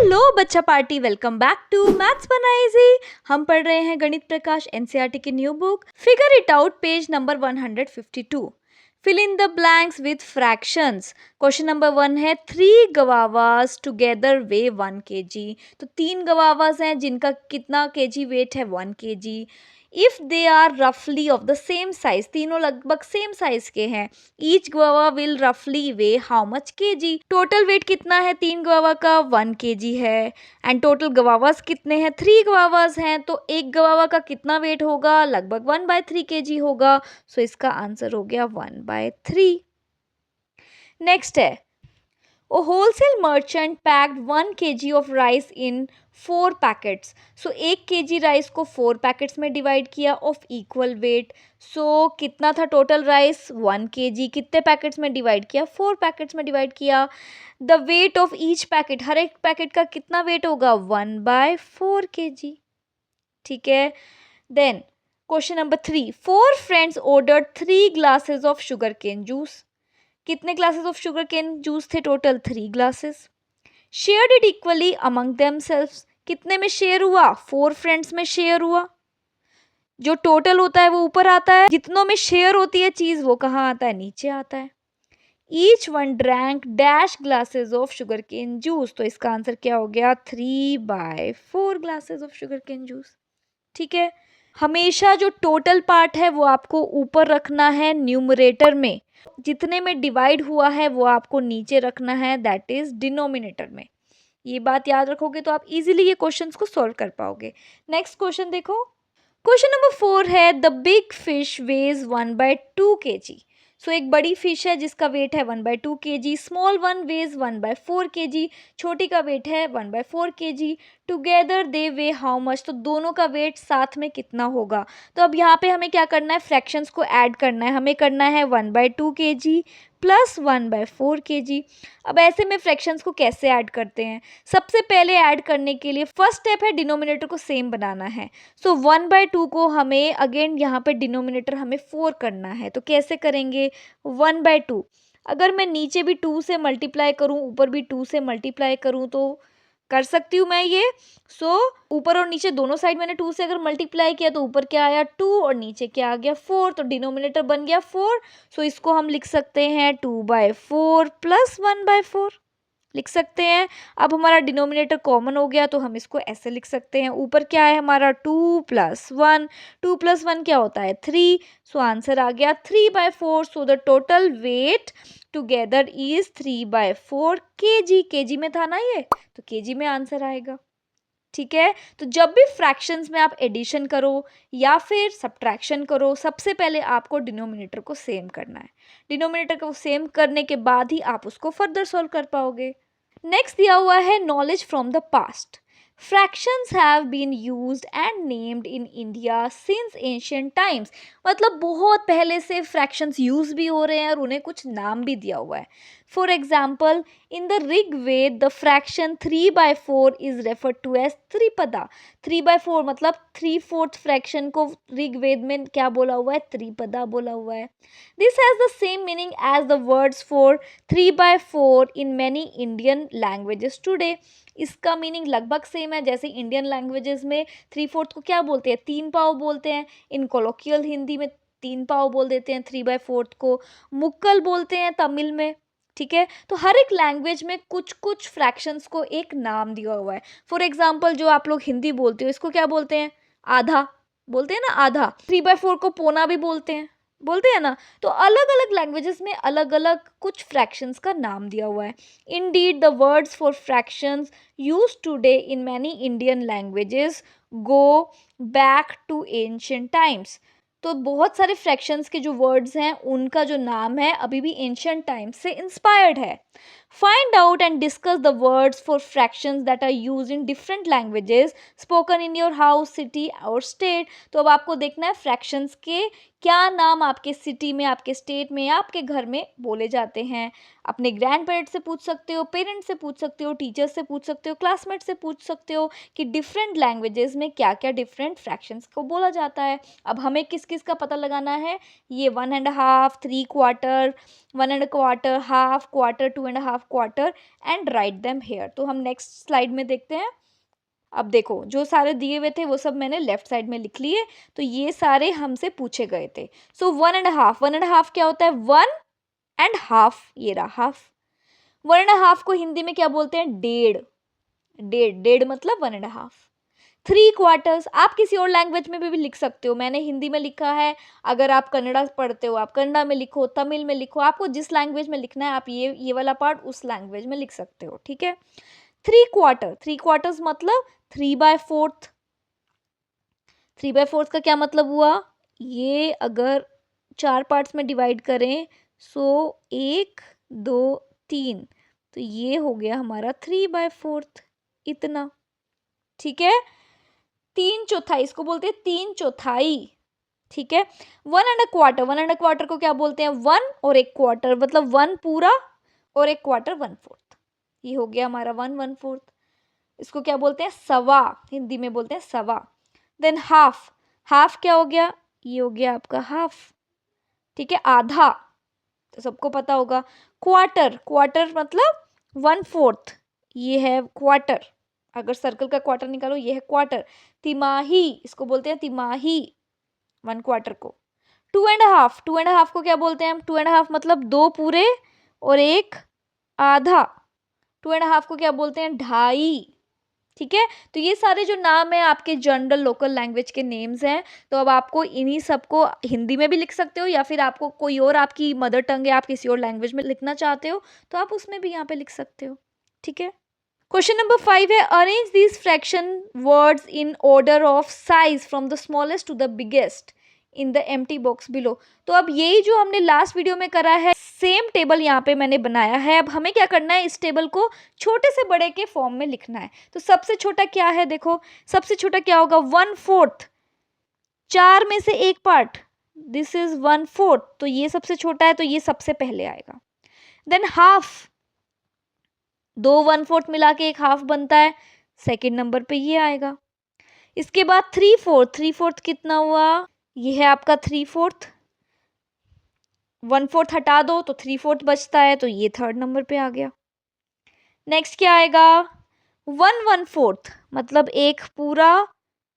Hello बच्चा party, welcome back to maths बना easy. हम पढ़ रहे हैं गणित प्रकाश एनसीईआरटी की new book. Figure it out, page number 152। Fill in the blanks with fractions. Question number 1 है 3 गवावास टुगेदर वे 1 kg। तो 3 गवावास हैं जिनका कितना केजी वेट है, 1 kg। इफ दे आर रफली ऑफ द सेम साइज, तीनों लगभग सेम साइज के हैं, ईच गुआवा विल रफली वे how much KG. Total weight कितना है 3 गुआवा का, 1 kg है। एंड टोटल गवावास कितने हैं, 3 गवावास हैं, तो एक गवावा का कितना वेट होगा, लगभग 1/3 kg होगा। सो इसका आंसर हो गया 1/3। नेक्स्ट है, A wholesale merchant packed 1 kg of rice in 4 packets. So 1 kg rice को 4 पैकेट्स में डिवाइड किया ऑफ इक्वल वेट। सो कितना था टोटल राइस, 1 kg। कितने पैकेट्स में डिवाइड किया, 4 पैकेट्स में डिवाइड किया। The weight of each packet, हर एक पैकेट का कितना वेट होगा, 1/4 kg। ठीक है। Then question number 3, 4 friends ordered 3 glasses of sugar cane juice. कितने glasses of sugar cane juice थे, total 3 glasses. Shared it equally among themselves, कितने में शेयर हुआ, 4 फ्रेंड्स में शेयर हुआ। जो टोटल होता है वो ऊपर आता है, जितनों में शेयर होती है चीज वो कहाँ आता है, नीचे आता है। Each one drank dash glasses of sugar cane juice. तो इसका आंसर क्या हो गया, 3/4 glasses of sugar cane juice. ठीक है। हमेशा जो टोटल पार्ट है वो आपको ऊपर रखना है न्यूमरेटर में, जितने में डिवाइड हुआ है वो आपको नीचे रखना है, दैट इज डिनोमिनेटर में। ये बात याद रखोगे तो आप इजीली ये क्वेश्चंस को सॉल्व कर पाओगे। नेक्स्ट क्वेश्चन देखो। क्वेश्चन नंबर 4 है the big fish weighs 1/2 kg। So एक बड़ी फिश है जिसका वेट है 1/2 kg। Small one weighs 1/4 kg, छोटी का वेट है 1/4 kg। Together they weigh how much, तो दोनों का वेट साथ में कितना होगा। तो अब यहाँ पे हमें क्या करना है, फ्रैक्शंस को ऐड करना है। हमें करना है 1/2 kg प्लस 1/4 kg। अब ऐसे में फ्रैक्शंस को कैसे ऐड करते हैं, सबसे पहले ऐड करने के लिए फर्स्ट स्टेप है डिनोमिनेटर को सेम बनाना है। सो 1/2 को हमें अगेन यहाँ पे डिनोमिनेटर हमें 4 करना है, तो कैसे करेंगे, 1/2 अगर मैं नीचे भी 2 से मल्टीप्लाई करूँ, ऊपर भी 2 से मल्टीप्लाई करूँ तो कर सकती हूँ मैं ये। सो ऊपर और नीचे दोनों साइड मैंने 2 से अगर मल्टीप्लाई किया तो ऊपर क्या आया 2 और नीचे क्या आ गया 4, तो डिनोमिनेटर बन गया 4। सो इसको हम लिख सकते हैं 2/4 प्लस 1/4 लिख सकते हैं। अब हमारा डिनोमिनेटर कॉमन हो गया तो हम इसको ऐसे लिख सकते हैं, ऊपर क्या है हमारा 2+1, 2+1 क्या होता है 3। सो आंसर आ गया 3/4। So the total weight together is 3/4 kg। KG में था ना ये, तो केजी में आंसर आएगा। ठीक है। तो जब भी फ्रैक्शंस में आप एडिशन करो या फिर सब्ट्रैक्शन करो, सबसे पहले आपको डिनोमिनेटर को सेम करना है। डिनोमिनेटर को सेम करने के बाद ही आप उसको फर्दर सॉल्व कर पाओगे। नेक्स्ट दिया हुआ है knowledge from the past. Fractions have been used and named in India since ancient times. मतलब बहुत पहले से फ्रैक्शंस यूज भी हो रहे हैं और उन्हें कुछ नाम भी दिया हुआ है। For example in the Rigveda the fraction 3/4 is referred to as tripada. 3/4 मतलब 3/4 फ्रैक्शन को ऋग्वेद में क्या बोला हुआ है, त्रिपदा बोला हुआ है। This has the same meaning as the words for 3/4 in many Indian languages today. इसका मीनिंग लगभग सेम है, जैसे इंडियन लैंग्वेजेस में 3/4 को क्या बोलते हैं, 3 पाव बोलते हैं। इन कोलोकियल हिंदी में 3 पाव बोल देते हैं 3/4 को। मुक्कल बोलते हैं तमिल में। ठीक है। तो हर एक लैंग्वेज में कुछ कुछ फ्रैक्शंस को एक नाम दिया हुआ है। फॉर एग्जाम्पल जो आप लोग हिंदी बोलते हो इसको क्या बोलते हैं, आधा बोलते हैं ना, आधा। 3/4 को पौना भी बोलते हैं ना। तो अलग अलग लैंग्वेजेस में अलग अलग कुछ फ्रैक्शंस का नाम दिया हुआ है। Indeed the words for fractions used today in many Indian languages go back to ancient times. तो बहुत सारे फ्रैक्शंस के जो वर्ड्स हैं उनका जो नाम है अभी भी एंशिएंट टाइम्स से इंस्पायर्ड है। Find out and discuss the words for fractions that are used in different languages spoken in your house, city और स्टेट। तो अब आपको देखना है फ्रैक्शंस के क्या नाम आपके सिटी में, आपके स्टेट में, आपके घर में बोले जाते हैं। अपने ग्रैंड पेरेंट्स से पूछ सकते हो, पेरेंट्स से पूछ सकते हो, टीचर्स से पूछ सकते हो, क्लासमेट से पूछ सकते हो कि डिफरेंट लैंग्वेजेस में क्या क्या डिफरेंट फ्रैक्शंस को बोला जाता है। अब हमें किस किस का पता लगाना है, ये 1.5, 3/4, 1 1/4, half quarter, 2.5 1.5 quarter and write them here. तो हम नेक्स्ट स्लाइड में देखते हैं। अब देखो जो सारे दिए हुए थे वो सब मैंने लेफ्ट साइड में लिख लिए। तो ये सारे हमसे पूछे गए थे। सो 1.5 क्या होता है? 1.5, ये रहा हाफ। 1.5 को हिंदी में क्या बोलते हैं? डेढ़। डेढ़ डेढ़ मतलब 1.5। 3 क्वार्टर्स आप किसी और लैंग्वेज में भी लिख सकते हो। मैंने हिंदी में लिखा है, अगर आप कन्नड़ा पढ़ते हो आप कन्नड़ा में लिखो, तमिल में लिखो, आपको जिस लैंग्वेज में लिखना है आप ये वाला पार्ट उस लैंग्वेज में लिख सकते हो, ठीक है। 3 क्वार्टर, 3 क्वार्टर्स मतलब 3/4। 3/4 का क्या मतलब हुआ? ये अगर 4 पार्ट्स में डिवाइड करें, सो 1 2 3, तो ये हो गया हमारा 3/4, इतना, ठीक है। 3/4 इसको बोलते हैं 3/4, ठीक है। 1.25, 1.25 को क्या बोलते हैं? 1 और 1 क्वार्टर, मतलब 1 पूरा और 1 क्वार्टर 1/4। ये हो गया हमारा 1/4। इसको क्या बोलते हैं? सवा, हिंदी में बोलते हैं सवा। देन हाफ, हाफ क्या हो गया? ये हो गया आपका हाफ, ठीक है, आधा, तो सबको पता होगा। क्वार्टर, क्वार्टर मतलब 1/4, ये है क्वार्टर। अगर सर्कल का क्वार्टर निकालो, ये है क्वार्टर। तिमाही, इसको बोलते हैं तिमाही, 1 क्वार्टर को। 2.5, 2.5 को क्या बोलते हैं हम? 2.5 मतलब 2 पूरे और 1 आधा। 2.5 को क्या बोलते हैं? ढाई, ठीक है। तो ये सारे जो नाम है आपके जनरल लोकल लैंग्वेज के नेम्स हैं। तो अब आपको इन्हीं सबको हिंदी में भी लिख सकते हो, या फिर आपको कोई और आपकी मदर टंग है, आप किसी और लैंग्वेज में लिखना चाहते हो तो आप उसमें भी यहाँ पे लिख सकते हो, ठीक है। क्वेश्चन नंबर 5 है, arrange these fraction words in order of size from the smallest to the biggest in the empty box below. तो अब यही जो हमने लास्ट वीडियो में करा है, सेम टेबल यहाँ पे मैंने बनाया है। अब हमें क्या करना है? इस टेबल को छोटे से बड़े के फॉर्म में लिखना है। तो सबसे छोटा क्या है? देखो सबसे छोटा क्या होगा? 1/4, 4 में से 1 पार्ट, दिस इज 1/4, तो ये सबसे छोटा है, तो ये सबसे पहले आएगा। देन हाफ, 2 1/4 मिला के एक हाफ बनता है, सेकेंड नंबर पे ये आएगा। इसके बाद 3/4, 3/4 कितना हुआ? ये है आपका 3/4, 1/4 हटा दो तो 3/4 बचता है, तो ये थर्ड नंबर पे आ गया। नेक्स्ट क्या आएगा? 1/4 मतलब एक पूरा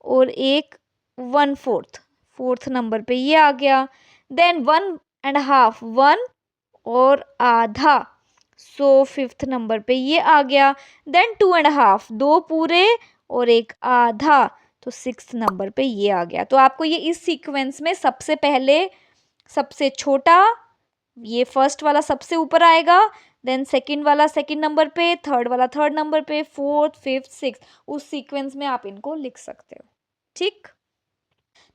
और एक 1/4, फोर्थ नंबर पे ये आ गया। देन 1.5, 1 और आधा, सो फिफ्थ नंबर पे ये आ गया। देन 2.5, 2 पूरे और 1 आधा, तो सिक्स्थ नंबर पे ये आ गया। तो आपको ये इस सीक्वेंस में सबसे पहले सबसे छोटा, ये फर्स्ट वाला सबसे ऊपर आएगा, देन सेकंड वाला सेकंड नंबर पे, थर्ड वाला थर्ड नंबर पे, फोर्थ फिफ्थ सिक्स, उस सीक्वेंस में आप इनको लिख सकते हो, ठीक।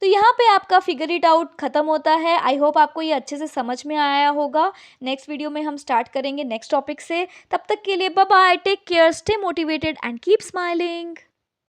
तो यहाँ पे आपका फिगर इट आउट खत्म होता है। आई होप आपको ये अच्छे से समझ में आया होगा। नेक्स्ट वीडियो में हम स्टार्ट करेंगे नेक्स्ट टॉपिक से। तब तक के लिए bye bye, take care, stay motivated and keep smiling.